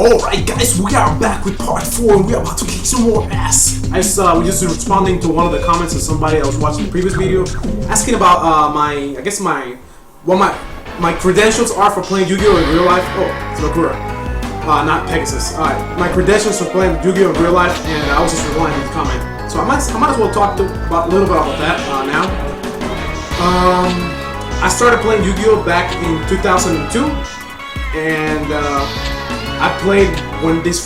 Alright guys, we are back with part 4 and we are about to kick some more ass. We just responding to one of the comments of somebody that was watching the previous video asking about my credentials are for playing Yu-Gi-Oh! In real life. Oh, it's Bakura. Not Pegasus. Alright, my credentials for playing Yu-Gi-Oh! In real life, and I was just replying to the comment. So I might as well talk about a little bit about that now. I started playing Yu-Gi-Oh! Back in 2002, and I played when this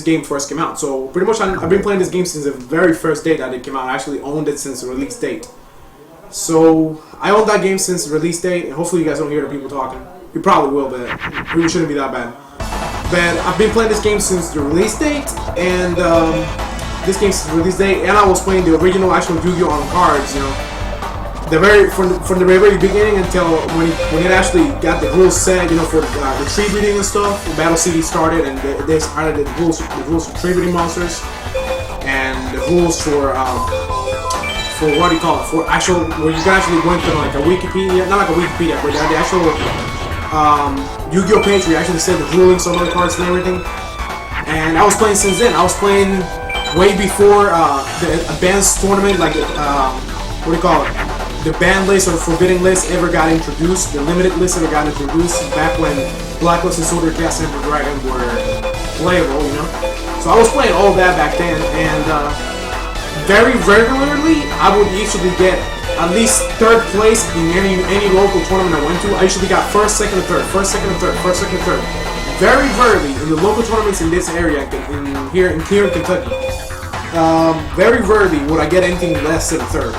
game first came out. So pretty much I've been playing this game since the very first day that it came out. I actually owned it since the release date. So I owned that game since the release date, and hopefully you guys don't hear the people talking. You probably will, but it really shouldn't be that bad. But I've been playing this game since the release date, and I was playing the original actual Yu-Gi-Oh! On cards, you know. From the very beginning until when it actually got the rules set, you know, for the tree breeding and stuff. The Battle City started, and they started the rules for tree breeding monsters, and the rules for what do you call it? For actual, where you can actually go into like a Wikipedia, not like a Wikipedia, but the actual Yu-Gi-Oh! Page where you actually said the rulings on the cards and everything. And I was playing since then. I was playing way before the advanced tournament, like what do you call it? The banned list or the forbidden list ever got introduced. The limited list ever got introduced back when Blacklist and Sword of Chaos Emperor Dragon were playable, you know. So I was playing all that back then, and very regularly I would usually get at least third place in any local tournament I went to. I usually got first, second, and third, first, second, and third, first, second, and third. Very rarely in the local tournaments in this area, here in Kentucky. Very rarely would I get anything less than third.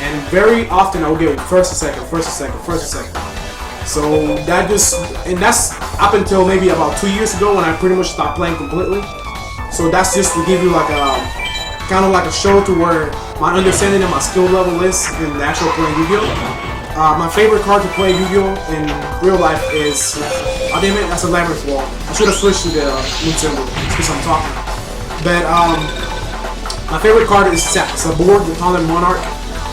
And very often I would get first and second, first and second, first and second. So that's up until maybe about 2 years ago when I pretty much stopped playing completely. So that's just to give you like a kind of like a show to where my understanding of my skill level is in the actual playing Yu-Gi-Oh! My favorite card to play Yu-Gi-Oh! In real life is, oh damn it, that's a Labyrinth Wall. I should have switched to the moon symbol because I'm talking. But my favorite card is Sabor, the Tallinn Monarch.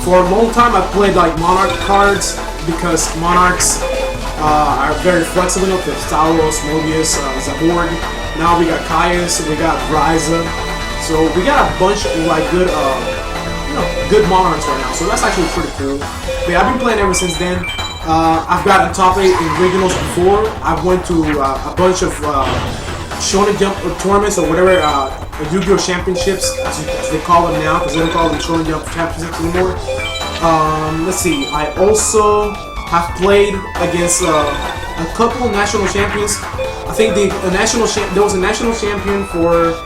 For a long time, I played like Monarch cards because Monarchs are very flexible enough. With Stalos, Mobius, Zaborg. Now we got Caius, we got Ryza. So we got a bunch of like good, good Monarchs right now. So that's actually pretty cool. But yeah, I've been playing ever since then. I've gotten top 8 in regionals before. I went to a bunch of Shonen Jump tournaments or whatever. Yu-Gi-Oh! Championships, as they call them now, because they don't call them Shonen Jump Championships anymore. Let's see, I also have played against a couple national champions. I think there was a national champion for,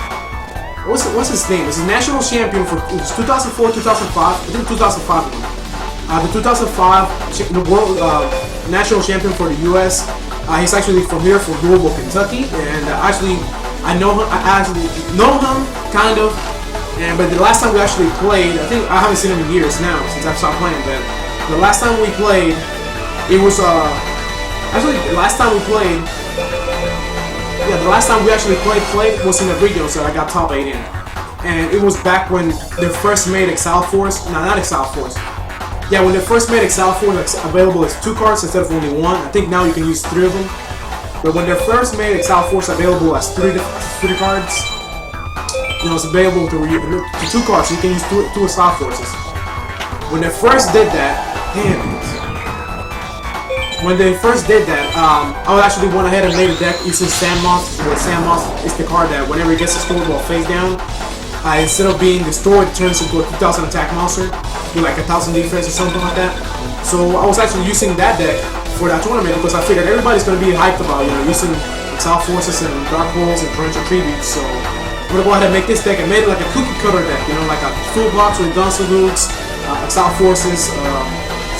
what's his name? It's a national champion for, it was 2004, 2005, I think 2005 one. The 2005 the world national champion for the US. He's actually from here, from Louisville, Kentucky, and I actually know him, kind of. But the last time we actually played, I think I haven't seen him in years now since I've stopped playing. But the last time we played, it was actually the last time we played. Yeah, the last time we actually played was in the regional, so I got top 8 in. And it was back when they first made Exile Force. No, not Exile Force. Yeah, when they first made Exile Force available as 2 cards instead of only 1. I think now you can use 3 of them. But when they first made Exile Force available as 3 cards, you know, it's available to 2 cards, so you can use 2 Exile Forces. When they first did that, I actually went ahead and made a deck using Sandmoth. Sandmoth is the card that whenever it gets destroyed while face down, instead of being destroyed, it turns into a 2000 attack monster with like 1000 defense or something like that. So I was actually using that deck for that tournament because I figured everybody's going to be hyped about, you know, using Exile Forces and Dark Holes and Torrential Tributes. So I'm going to go ahead and make this deck. I made it like a cookie cutter deck, you know, like a full box with Gun Salutes, Exile Forces,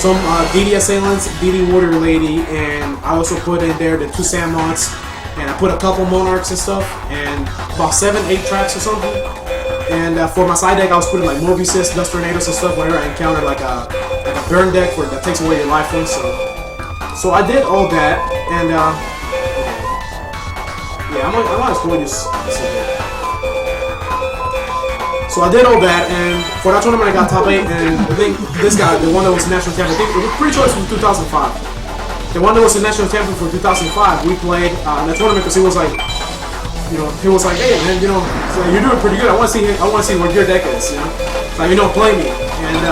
some DD Assailants, DD Warrior Lady, and I also put in there the 2 Sandmoths, and I put a couple Monarchs and stuff, and about 7-8 traps or something. And for my side deck, I was putting like Mobiuses, Dust Tornadoes and stuff whenever I encountered like a burn deck that takes away your life points. So I did all that, and yeah, I might as well just sit there. So I did all that, and for that tournament I got top 8, and I think this guy, the one that was national champion, I think it was pretty sure it was from 2005. The one that was the national champion for 2005, we played in the tournament because it was like he was like, hey man, so you're doing pretty good. I want to see what your deck is, Like, play me. And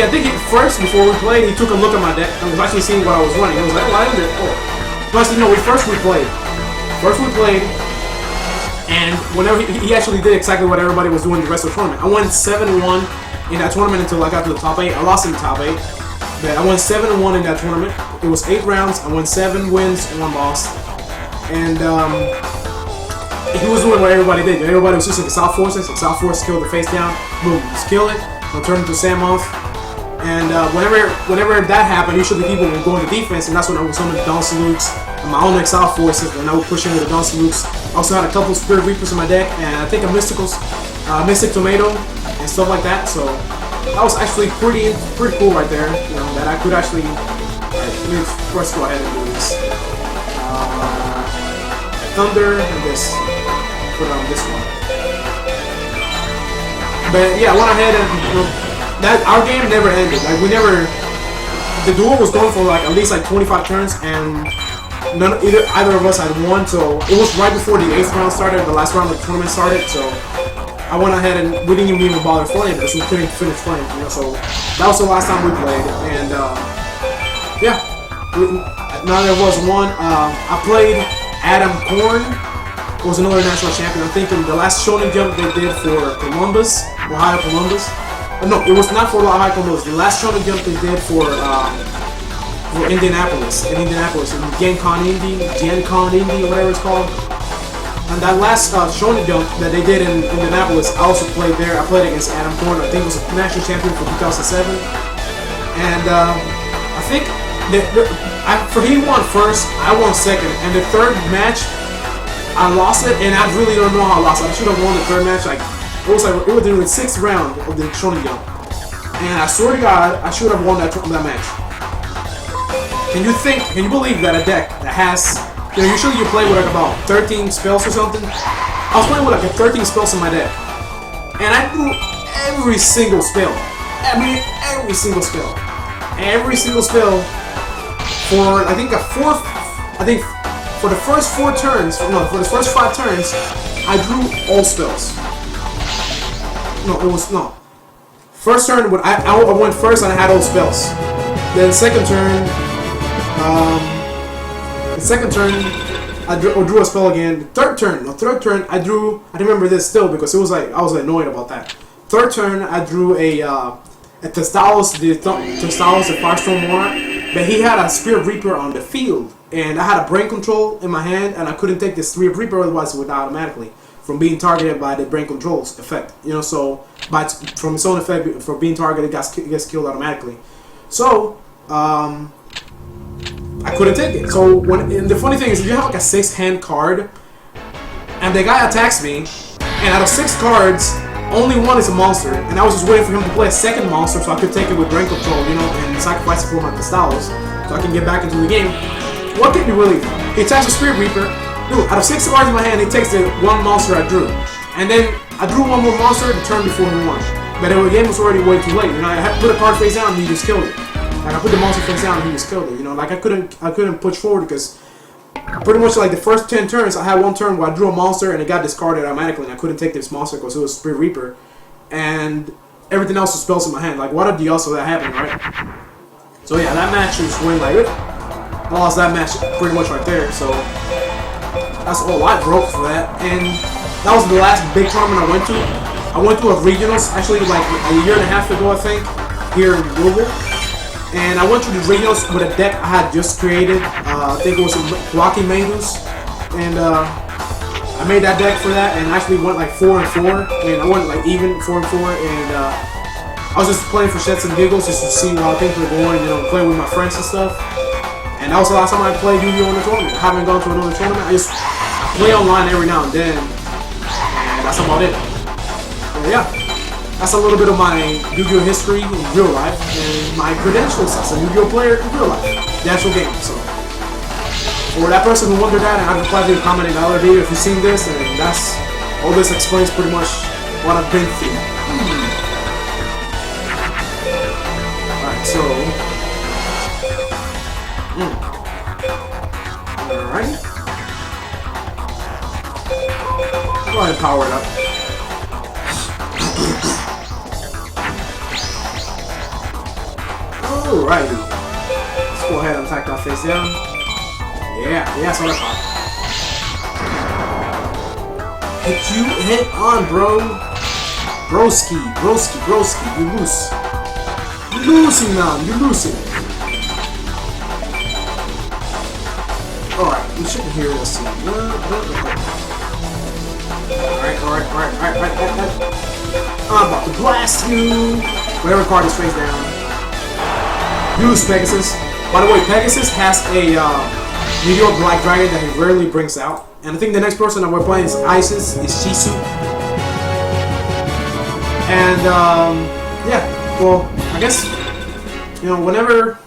I think first before we played, he took a look at my deck and was actually seeing what I was running. He was like, oh, I did it. Plus, first we played, and whenever he actually did exactly what everybody was doing the rest of the tournament. I won 7-1 in that tournament until I got to the top 8. I lost in the top 8, but I won 7-1 in that tournament. It was 8 rounds. I won 7 wins and 1 loss. And he was doing what everybody did. Everybody was just like South Forces. South Force killed the face down. Boom, just kill it. I'll turn into Samoth. And whenever that happened, usually people would go into defense, and that's when I would summon the Dawn Salutes and my own Exile Forces, and I would push into the Dawn Salutes. I also had a couple Spirit Reapers in my deck, and I think a Mystic Tomato and stuff like that. So that was actually pretty cool right there. That I could actually. Alright, let me first go ahead and do this. Thunder and this. Put on this one. But yeah, I went ahead and that our game never ended. Like the duel was going for like at least like 25 turns, and either of us had won. So it was right before the 8th round started, the last round of the tournament started. So I went ahead and we didn't even bother playing because we couldn't finish playing. So that was the last time we played, and yeah, neither of us won. I played Adam Korn. Was another national champion. I'm thinking the last Shonen Jump they did for Columbus, Ohio Columbus. No, it was not for Ohio Columbus. The last Shonen Jump they did for Indianapolis, in Gen Con Indy, or whatever it's called. And that last Shonen Jump that they did in Indianapolis, I also played there. I played against Adam Korn. I think he was a national champion for 2007. And I think he won first, I won second, and the third match. I lost it, and I really don't know how I lost it. I should have won the third match. It was in the 6th round of the Shonen Jump, and I swear to God, I should have won that match. Can you believe that a deck that has, usually you play with like about 13 spells or something. I was playing with like 13 spells in my deck, and I drew every single spell. Every single spell for I think for the first 4 turns, for the first 5 turns, I drew all spells. First turn, when I went first and I had all spells. Then second turn, I drew a spell again. The third turn, I remember this still because it was like I was annoyed about that. Third turn, I drew a Testalos, the Firestorm Monarch, but he had a Spirit Reaper on the field. And I had a Brain Control in my hand, and I couldn't take this Spirit Reaper, otherwise it would die automatically from being targeted by the Brain Control's effect. So from its own effect, for being targeted, it gets killed automatically. So I couldn't take it. So and the funny thing is, if you have like a 6-hand card, and the guy attacks me, and out of 6 cards, only one is a monster, and I was just waiting for him to play a second monster so I could take it with Brain Control, and sacrifice it for my Pistalos so I can get back into the game. What did you really? He attacks a Spirit Reaper. Dude, out of 6 cards in my hand, he takes the 1 monster I drew. And then I drew 1 more monster the turn before he won. But the game was already way too late. I had to put a card face down and he just killed it. Like I put the monster face down and he just killed it. Like I couldn't push forward because pretty much like the first 10 turns, I had 1 turn where I drew a monster and it got discarded automatically, and I couldn't take this monster because it was Spirit Reaper. And everything else was spells in my hand. Like what are the odds of that happening, right? So yeah, that match just went like it. I lost that match pretty much right there, so that's all I broke for that. And that was the last big tournament I went to. I went to a regionals, actually like a year and a half ago, I think, here in Louisville. And I went to the regionals with a deck I had just created. I think it was a Rocky Mangus. And I made that deck for that and actually went like 4-4. And I went like even 4-4. And I was just playing for shits and giggles just to see how things were going, playing with my friends and stuff. And that was the last time I played Yugioh in a tournament. I haven't gone to another tournament. I play online every now and then. And that's about it. So yeah. That's a little bit of my Yugioh history in real life. And my credentials as a Yugioh player in real life. The actual game. So for that person who wondered that, and I've replied to your comment in the other video if you've seen this. And that's all this explains pretty much what I've been through. Alright, so Alright. powered up. Alrighty. Let's go ahead and attack that face down. Yeah, so that's hot. Hit you head on, bro. Broski. You lose. You're losing now. You're losing. Alright, we shouldn't hear this. Alright. I'm about to blast you. Whatever card is face down. Use Pegasus. By the way, Pegasus has a Yugioh Black Dragon that he rarely brings out. And I think the next person that we're playing is Ishizu. And yeah, well, I guess whenever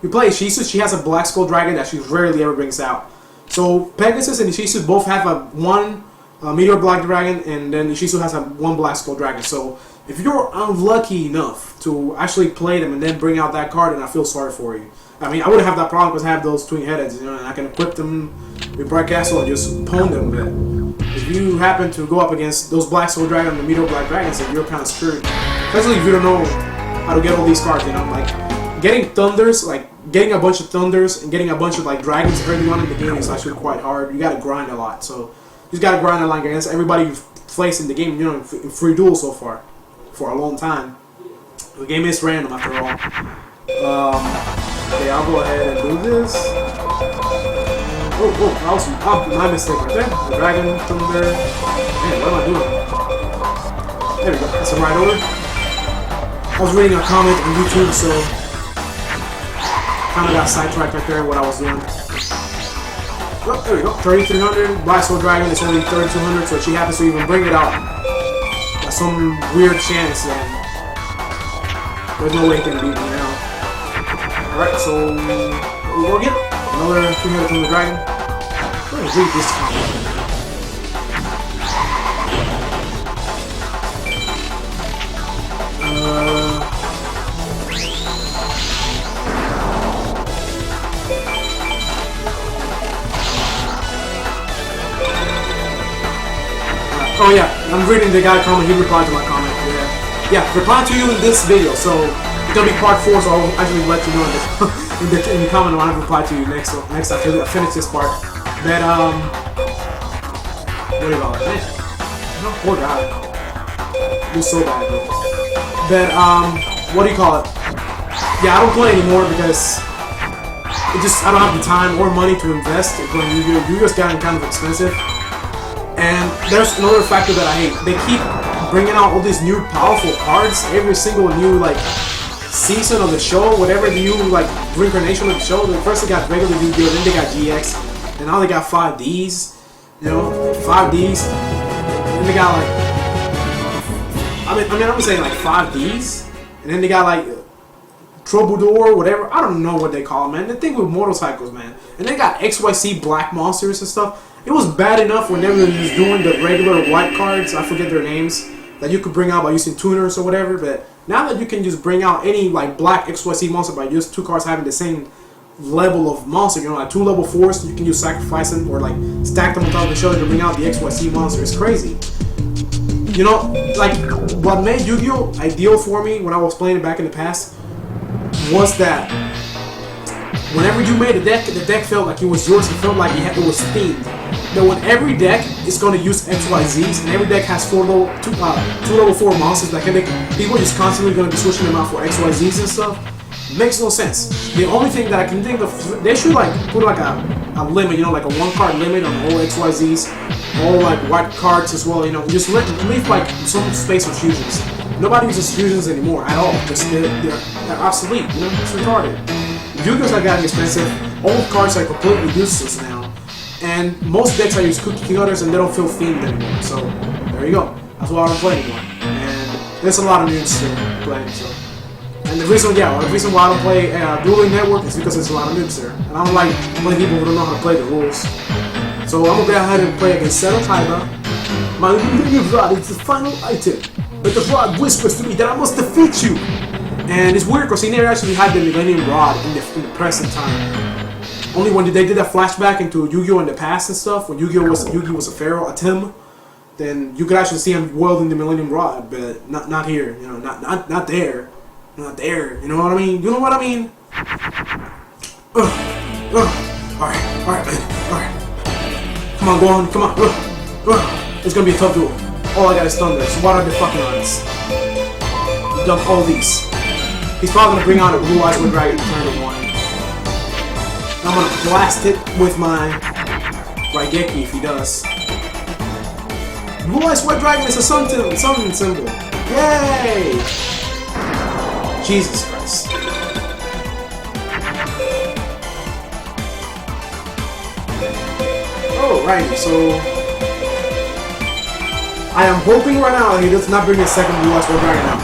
you play Ishizu, she has a Black Skull Dragon that she rarely ever brings out. So Pegasus and Ishizu both have one Meteor Black Dragon, and then Ishizu has one Black Skull Dragon. So if you're unlucky enough to actually play them and then bring out that card, then I feel sorry for you. I mean, I wouldn't have that problem because I have those twin headheads, and I can equip them with Bright Castle and just pwn them. But if you happen to go up against those Black Soul Dragon and the Meteor Black Dragons, then you're kind of screwed. Especially if you don't know how to get all these cards, like getting Thunders, like getting a bunch of Thunders and getting a bunch of like Dragons early on in the game is actually quite hard. You gotta grind a lot, so you just gotta grind a lot against everybody you've placed in the game, in free duels so far for a long time. The game is random after all. Okay, I'll go ahead and do this. Oh, that was my mistake right there. The Dragon, Thunder. Man, what am I doing? There we go. That's a right over. I was reading a comment on YouTube, so kind of got sidetracked right there what I was doing. Well, there we go. 3,300. Black Soul Dragon is only 3,200, so if she happens to even bring it out, that's some weird chance, and there's no way it can beat me now. Alright, so we'll get another 300 from the Dragon. I'm going to read this comment. Oh yeah, I'm reading the guy comment, he replied to my comment. Yeah, reply to you in this video, so it's gonna be part 4, so I'll actually let you know in the comment when I reply to you next after I finish this part. But what do you call it? Man, poor guy. He's so bad, bro. But what do you call it? Yeah, I don't play anymore because I don't have the time or money to invest in playing Yu-Gi-Oh! Yu-Gi-Oh's gotten kind of expensive. And there's another factor that I hate. They keep bringing out all these new powerful cards every single new season of the show, whatever the new reincarnation of the show. First they got regular Yu-Gi-Oh, then they got GX, and now they got 5Ds. 5Ds. And then they got I'm gonna say 5Ds, and then they got Troubadour, whatever. I don't know what they call them, man. The thing with motorcycles, man. And they got XYZ black monsters and stuff. It was bad enough when they were just doing the regular white cards, I forget their names, that you could bring out by using tuners or whatever, but now that you can just bring out any black XYZ monster by just 2 cards having the same level of monster, 2 level 4s, you can use sacrifice them or stack them on top of each other to bring out the XYZ monster. It's crazy. What made Yu-Gi-Oh! Ideal for me when I was playing it back in the past was that whenever you made a deck, the deck felt like it was yours. It felt like it was themed. That when every deck is going to use XYZs, and every deck has 2 level 4 monsters that people just constantly going to be switching them out for XYZs and stuff, makes no sense. The only thing that I can think of, they should put a limit, like a 1-card limit on all XYZs, all white cards as well. Just leave some space for fusions. Nobody uses fusions anymore at all. They're obsolete. It's retarded. Yu-Gi-Oh's are getting expensive. Old cards are completely useless now. And most decks I use cookie cutters and they don't feel themed anymore. So there you go. That's why I don't play anymore. And there's a lot of noobs still playing. So, and the reason why I don't play Dueling Network is because there's a lot of noobs there. And I don't like playing people who don't know how to play the rules. So I'm gonna go ahead and play against Kaiba. My Millennium Rod is the final item, but the rod whispers to me that I must defeat you. And it's weird because he never actually had the Millennium Rod in the present time. Only when they did that flashback into Yu-Gi-Oh! In the past and stuff, when Yu-Gi-Oh! was a pharaoh, a Tim, then you could actually see him wielding the Millennium Rod, but not here. You know, not there, not there. You know what I mean? You know what I mean? All right, man. All right. Come on, go on, come on. It's gonna be a tough duel. All I got is thunder. So what are the fucking odds? Dump all these. He's probably gonna bring out a Blue Eyes Red Dragon turn 1. I'm gonna blast it with my Raigeki if he does. Blue Eyes Red Dragon is a sun symbol. Yay! Jesus Christ. Alrighty, so I am hoping right now that he does not bring a second Blue Eyes Red Dragon out.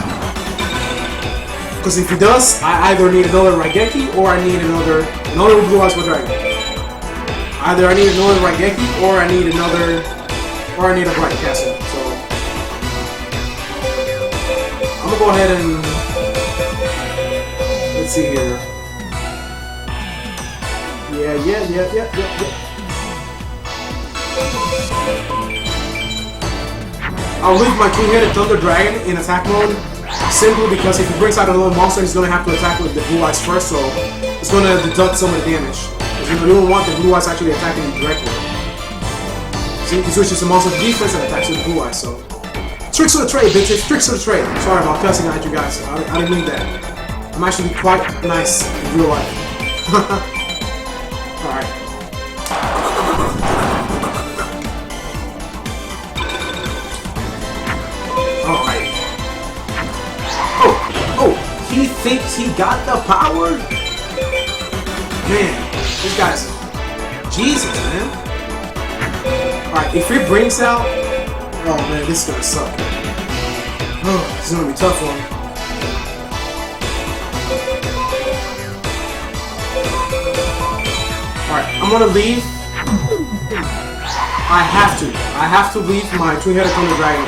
Because if he does, I either need another Raigeki or I need another Blue Eyes Red Dragon. Either I need another Raigeki or I need a Bright Castle. So I'm gonna go ahead and let's see here. Yeah. I'll leave my Two-Headed Thunder Dragon in attack mode simply because if he brings out another monster, he's gonna have to attack with the Blue Eyes first, so it's gonna deduct some of the damage. Because you don't want the Blue Eyes actually attacking you directly. So he switches to monster defense and attacks with the Blue Eyes, so tricks of the trade, bitches, tricks of the trade. Sorry about cussing at you guys, I didn't mean that. I'm actually quite nice in real life. Alright. Alright. Oh, he thinks he got the power? Man, this guy's Jesus, man. Alright, if he brings out... Oh man, this is gonna suck. Oh, this is gonna be tough for him. Alright, I'm gonna leave. I have to leave my Two-Headed Thunder Dragon.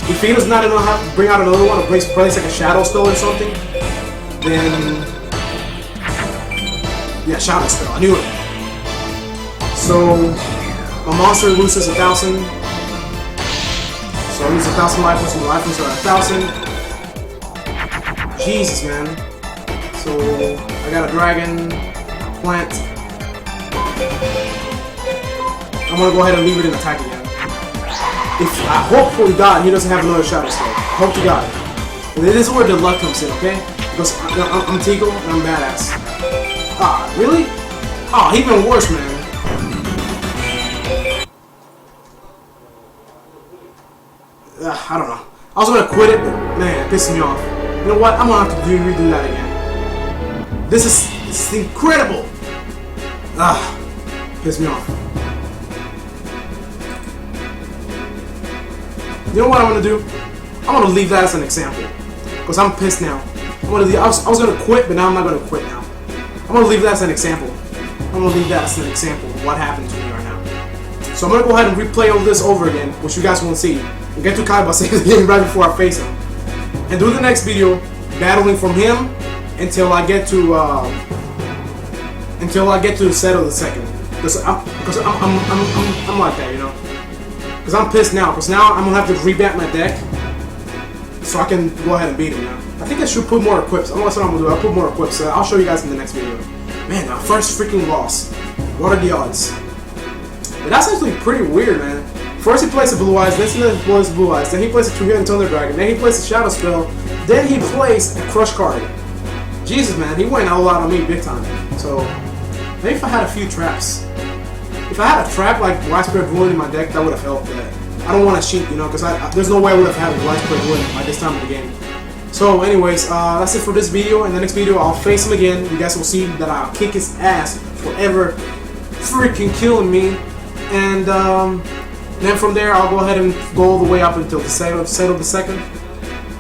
If he does not have to bring out another one or place like a Shadow Spell or something, then... Yeah, Shadow Spell, I knew it. So, my monster loses 1,000. So I lose 1,000 life points, so my life points are 1,000. Jesus, man. So, I got a dragon, plant. I'm gonna go ahead and leave it in attack again. If I hope for God he doesn't have another Shadow Spell. Hope to God. And this is where the luck comes in, okay? Because I'm Tico and I'm badass. Ah, really? Ah, even worse, man. I don't know. I was gonna quit it, but man, it pissed me off. You know what? I'm gonna have to redo that again. This is incredible. Pissed me off. You know what I'm gonna do? I'm gonna leave that as an example, cause I'm pissed now. I was gonna quit, but now I'm not gonna quit now. I'm gonna leave that as an example. I'm gonna leave that as an example of what happened to me right now. So I'm gonna go ahead and replay all this over again, which you guys won't see. And get to Kaiba, save the game right before I face him, and do the next video battling from him until I get to settle the second. Because I'm like that, you know. Because I'm pissed now. Because now I'm gonna have to revamp my deck so I can go ahead and beat him now. I think I should put more equips. I know that's what I'm gonna do. I'll put more equips. I'll show you guys in the next video. Man, my first freaking loss. What are the odds? But that's actually pretty weird, man. First he plays the Blue Eyes, then he plays the Blue Eyes, then he plays the Two-Headed Thunder Dragon, then he plays the Shadow Spell, then he plays a Crush card. Jesus, man, he went all out on me big time. So, maybe if I had a few traps. If I had a trap like Widespread Ruin in my deck, that would have helped. But I don't want to cheat, you know, because there's no way I would have had a Widespread Ruin by this time of the game. So, anyways, that's it for this video. In the next video, I'll face him again. You guys will see that I'll kick his ass for ever freaking killing me. And, then from there, I'll go ahead and go all the way up until the settle the second,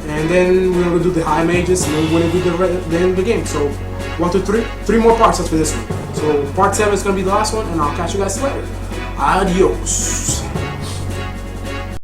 and then we're gonna do the high mages, and then we're gonna do the end of the game. So 1, 2, 3, 3 more parts after this one. So part 7 is gonna be the last one, and I'll catch you guys later. Adios.